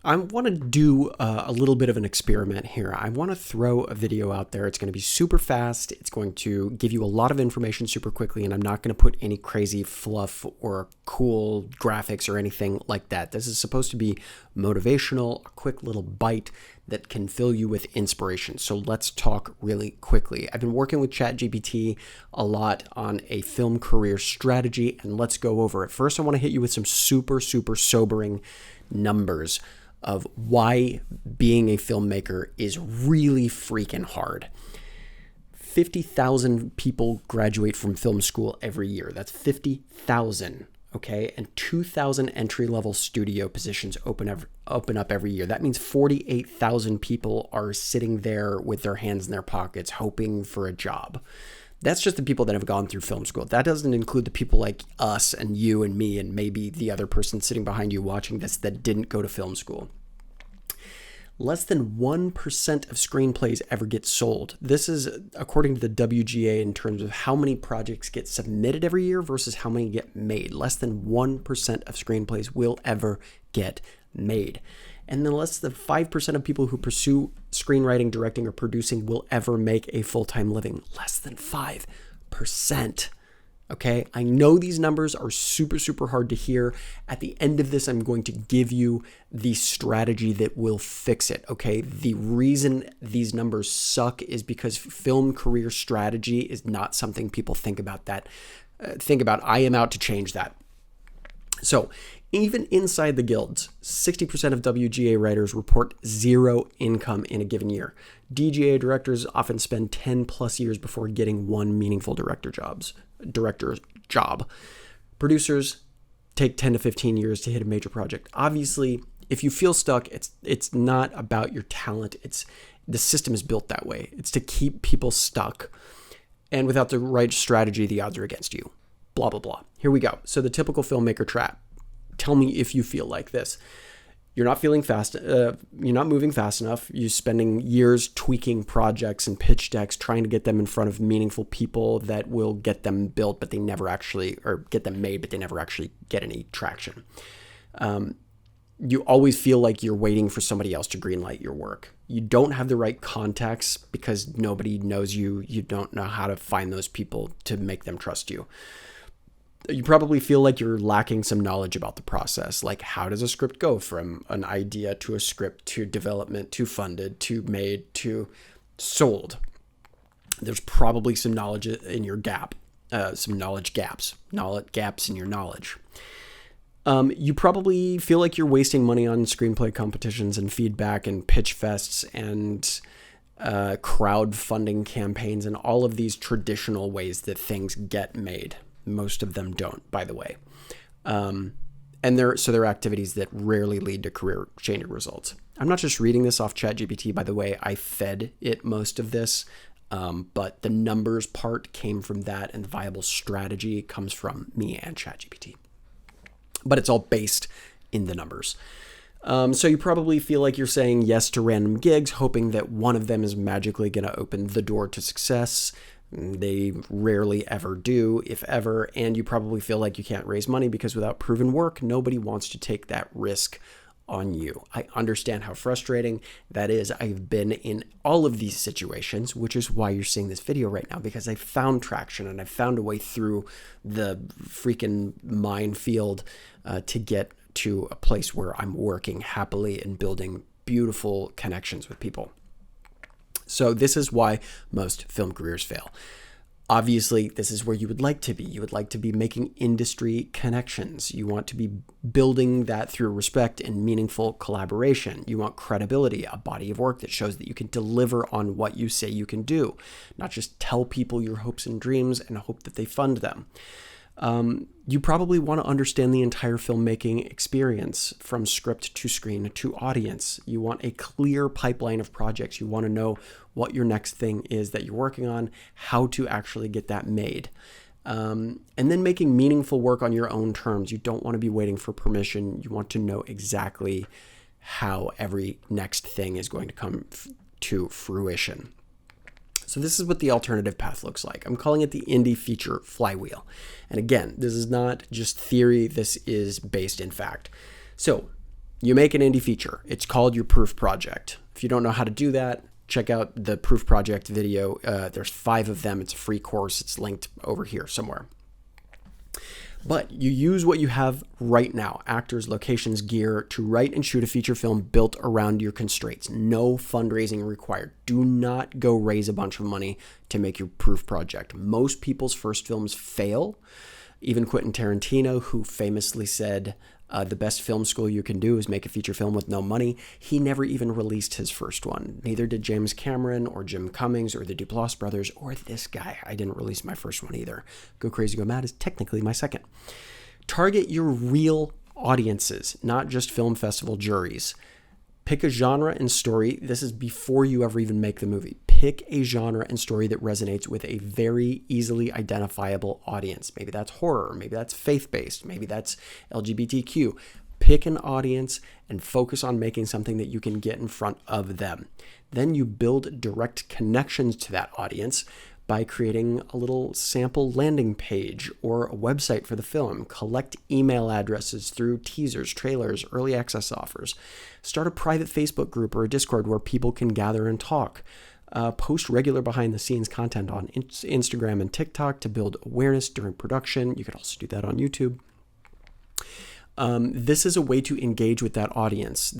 I want to do a little bit of an experiment here. I want to throw a video out there. It's going to be super fast. It's going to give you a lot of information super quickly, and I'm not going to put any crazy fluff or cool graphics or anything like that. This is supposed to be motivational, a quick little bite that can fill you with inspiration. So let's talk really quickly. I've been working with ChatGPT a lot on a film career strategy, and let's go over it. First, I want to hit you with some super sobering numbers of why being a filmmaker is really freaking hard. 50,000 people graduate from film school every year. That's 50,000, okay? And 2,000 entry-level studio positions open up every year. That means 48,000 people are sitting there with their hands in their pockets hoping for a job. That's just the people that have gone through film school. That doesn't include the people like us and you and me and maybe the other person sitting behind you watching this that didn't go to film school. Less than 1% of screenplays ever get sold. This is according to the WGA in terms of how many projects get submitted every year versus how many get made. Less than 1% of screenplays will ever get made. And then less than 5% of people who pursue screenwriting, directing, or producing will ever make a full-time living. Less than 5%. Okay, I know these numbers are super hard to hear. At the end of this, I'm going to give you the strategy that will fix it. Okay, the reason these numbers suck is because film career strategy is not something people think about. I am out to change that. So even inside the guilds, 60% of WGA writers report zero income in a given year. DGA directors often spend 10 plus years before getting one meaningful director's job. Producers take 10 to 15 years to hit a major project. Obviously, if you feel stuck, it's not about your talent. The system is built that way. It's to keep people stuck. And without the right strategy, the odds are against you. Blah, blah, blah. Here we go. So the typical filmmaker trap. Tell me if you feel like this. You're not feeling fast. You're not moving fast enough. You're spending years tweaking projects and pitch decks, trying to get them in front of meaningful people that will get them built, but they never actually, or get them made, but they never actually get any traction. You always feel like you're waiting for somebody else to greenlight your work. You don't have the right contacts because nobody knows you. You don't know how to find those people to make them trust you. You probably feel like you're lacking some knowledge about the process. Like, how does a script go from an idea to a script to development to funded to made to sold? There's probably some knowledge in your some knowledge gaps in your knowledge. You probably feel like you're wasting money on screenplay competitions and feedback and pitch fests and crowdfunding campaigns and all of these traditional ways that things get made. Most of them don't, by the way. And they're activities that rarely lead to career-changing results. I'm not just reading this off ChatGPT, by the way. I fed it most of this, but the numbers part came from that, and the viable strategy comes from me and ChatGPT. But it's all based in the numbers. So you probably feel like you're saying yes to random gigs, hoping that one of them is magically going to open the door to success. They rarely ever do, if ever, and you probably feel like you can't raise money because without proven work, nobody wants to take that risk on you. I understand how frustrating that is. I've been in all of these situations, which is why you're seeing this video right now, because I found traction and I found a way through the freaking minefield to get to a place where I'm working happily and building beautiful connections with people. So this is why most film careers fail. Obviously, this is where you would like to be. You would like to be making industry connections. You want to be building that through respect and meaningful collaboration. You want credibility, a body of work that shows that you can deliver on what you say you can do, not just tell people your hopes and dreams and hope that they fund them. You probably want to understand the entire filmmaking experience from script to screen to audience. You want a clear pipeline of projects. You want to know what your next thing is that you're working on, how to actually get that made. And then making meaningful work on your own terms. You don't want to be waiting for permission. You want to know exactly how every next thing is going to come to fruition. So this is what the alternative path looks like. I'm calling it the indie feature flywheel. And again, this is not just theory. This is based in fact. So you make an indie feature. It's called your proof project. If you don't know how to do that, check out the proof project video. There's 5 of them. It's a free course. It's linked over here somewhere. But you use what you have right now, actors, locations, gear, to write and shoot a feature film built around your constraints. No fundraising required. Do not go raise a bunch of money to make your proof project. Most people's first films fail. Even Quentin Tarantino, who famously said, the best film school you can do is make a feature film with no money. He never even released his first one. Neither did James Cameron or Jim Cummings or the Duplass brothers or this guy. I didn't release my first one either. Go Crazy, Go Mad is technically my second. Target your real audiences, not just film festival juries. Pick a genre and story. This is before you ever even make the movie. Pick a genre and story that resonates with a very easily identifiable audience. Maybe that's horror. Maybe that's faith-based. Maybe that's LGBTQ. Pick an audience and focus on making something that you can get in front of them. Then you build direct connections to that audience by creating a little sample landing page or a website for the film. Collect email addresses through teasers, trailers, early access offers. Start a private Facebook group or a Discord where people can gather and talk. Post regular behind-the-scenes content on Instagram and TikTok to build awareness during production. You could also do that on YouTube. This is a way to engage with that audience.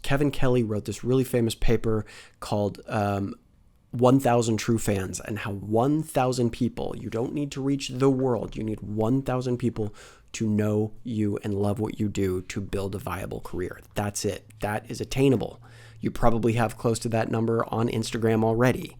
Kevin Kelly wrote this really famous paper called 1,000 True Fans, and how 1,000 people, you don't need to reach the world, you need 1,000 people to know you and love what you do to build a viable career. That's it. That is attainable. You probably have close to that number on Instagram already.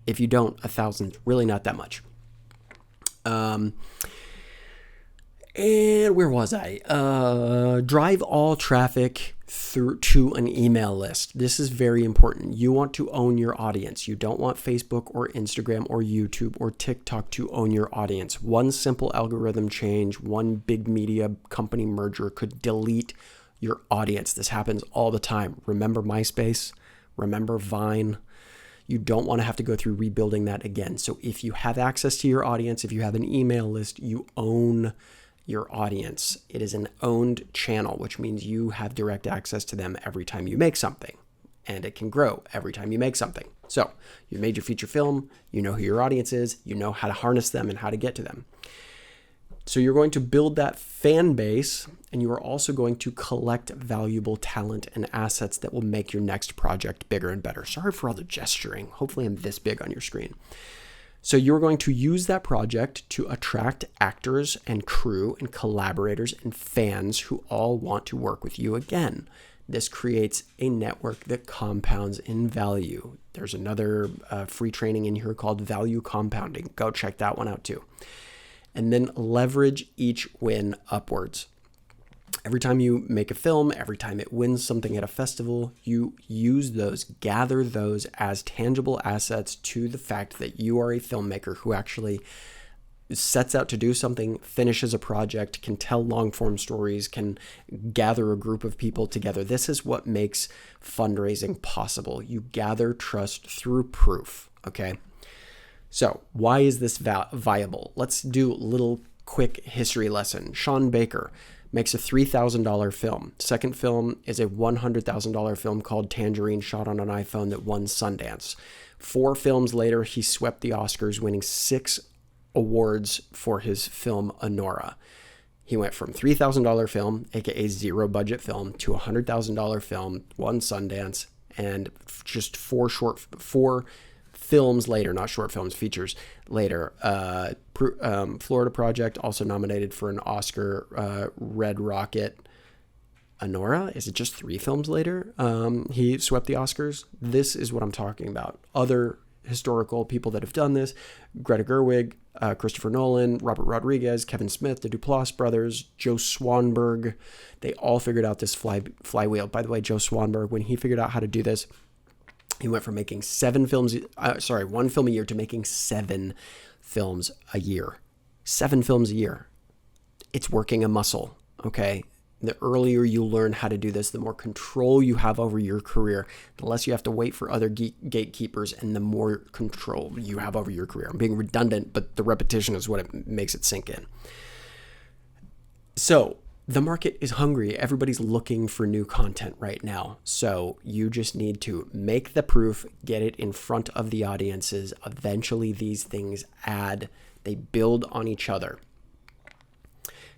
If you don't, 1,000, really not that much. And where was I? Drive all traffic through to an email list. This is very important. You want to own your audience. You don't want Facebook or Instagram or YouTube or TikTok to own your audience. One simple algorithm change, one big media company merger could delete your audience. This happens all the time. Remember MySpace? Remember Vine? You don't want to have to go through rebuilding that again. So if you have access to your audience, if you have an email list, you own your audience. It is an owned channel, which means you have direct access to them every time you make something, and it can grow every time you make something. So you've made your feature film, you know who your audience is, you know how to harness them and how to get to them. So you're going to build that fan base, and you are also going to collect valuable talent and assets that will make your next project bigger and better. Sorry for all the gesturing. Hopefully I'm this big on your screen. So you're going to use that project to attract actors and crew and collaborators and fans who all want to work with you again. This creates a network that compounds in value. There's another free training in here called Value Compounding. Go check that one out too. And then leverage each win upwards. Every time you make a film, every time it wins something at a festival, you use those, gather those as tangible assets to the fact that you are a filmmaker who actually sets out to do something, finishes a project, can tell long-form stories, can gather a group of people together. This is what makes fundraising possible. You gather trust through proof, okay? So why is this viable? Let's do a little quick history lesson. Sean Baker makes a $3,000 film. Second film is a $100,000 film called Tangerine, shot on an iPhone, that won Sundance. 4 films later, he swept the Oscars, winning 6 awards for his film Honora. He went from $3,000 film, aka zero budget film, to $100,000 film, won Sundance, and just 4 films later, not short films, features later, Florida Project, also nominated for an Oscar, Red Rocket. Honora, is it just 3 films later? He swept the Oscars. This is what I'm talking about. Other historical people that have done this: Greta Gerwig, Christopher Nolan, Robert Rodriguez, Kevin Smith, the Duplass brothers, Joe Swanberg. They all figured out this flywheel. By the way, Joe Swanberg, when he figured out how to do this, he went from making 1 film a year to making 7 films a year. 7 films a year. It's working a muscle, okay? The earlier you learn how to do this, the more control you have over your career, the less you have to wait for other gatekeepers, and the more control you have over your career. I'm being redundant, but the repetition is what makes it sink in. So the market is hungry. Everybody's looking for new content right now. So you just need to make the proof, get it in front of the audiences. Eventually these things they build on each other.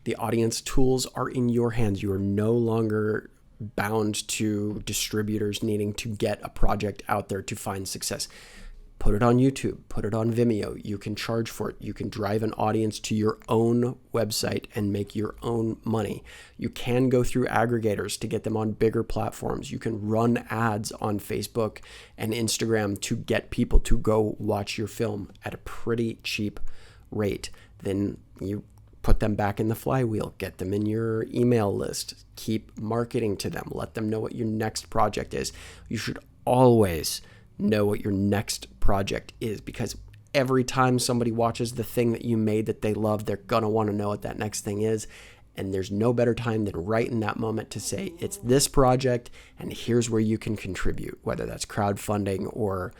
The audience tools are in your hands. You are no longer bound to distributors needing to get a project out there to find success. Put it on YouTube, put it on Vimeo. You can charge for it. You can drive an audience to your own website and make your own money. You can go through aggregators to get them on bigger platforms. You can run ads on Facebook and Instagram to get people to go watch your film at a pretty cheap rate. Then you put them back in the flywheel, get them in your email list, keep marketing to them, let them know what your next project is. You should always know what your next project is, because every time somebody watches the thing that you made that they love, they're going to want to know what that next thing is. And there's no better time than right in that moment to say, it's this project and here's where you can contribute, whether that's crowdfunding or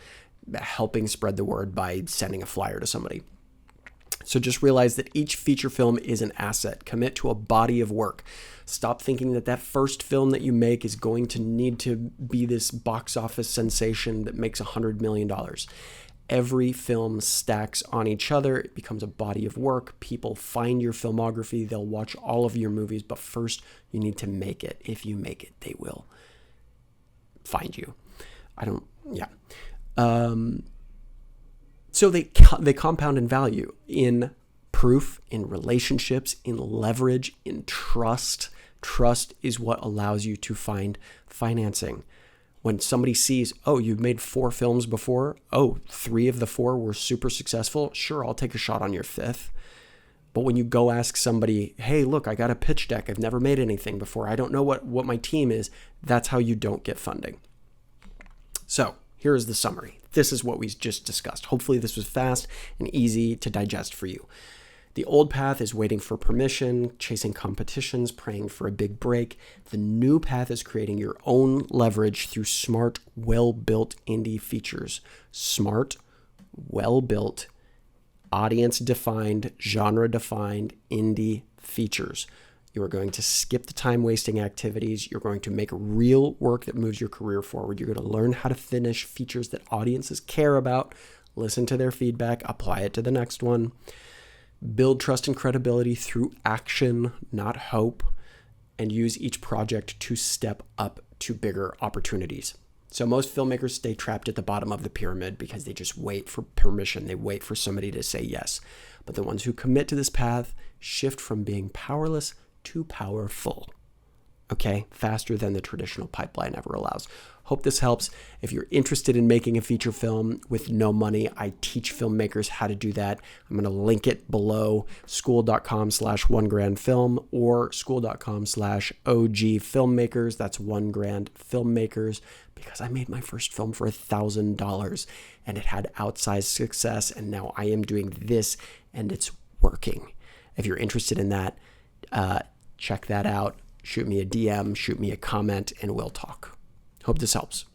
helping spread the word by sending a flyer to somebody. So just realize that each feature film is an asset. Commit to a body of work. Stop thinking that first film that you make is going to need to be this box office sensation that makes $100 million. Every film stacks on each other. It becomes a body of work. People find your filmography. They'll watch all of your movies, but first you need to make it. If you make it, they will find you. So they compound in value, in proof, in relationships, in leverage, in trust. Trust is what allows you to find financing. When somebody sees, oh, you've made 4 films before. Oh, 3 of the 4 were super successful. Sure, I'll take a shot on your 5th. But when you go ask somebody, hey, look, I got a pitch deck. I've never made anything before. I don't know what my team is. That's how you don't get funding. So here is the summary. This is what we just discussed. Hopefully this was fast and easy to digest for you. The old path is waiting for permission, chasing competitions, praying for a big break. The new path is creating your own leverage through smart, well-built indie features. Smart, well-built, audience-defined, genre-defined indie features. You are going to skip the time-wasting activities. You're going to make real work that moves your career forward. You're going to learn how to finish features that audiences care about, listen to their feedback, apply it to the next one. Build trust and credibility through action, not hope, and use each project to step up to bigger opportunities. So most filmmakers stay trapped at the bottom of the pyramid because they just wait for permission. They wait for somebody to say yes. But the ones who commit to this path shift from being powerless to powerful, okay? Faster than the traditional pipeline ever allows. Hope this helps. If you're interested in making a feature film with no money, I teach filmmakers how to do that. I'm going to link it below, school.com/1grandfilm or school.com/OG filmmakers. That's 1 grand filmmakers, because I made my first film for $1,000 and it had outsized success. And now I am doing this and it's working. If you're interested in that, check that out. Shoot me a DM, shoot me a comment, and we'll talk. Hope this helps.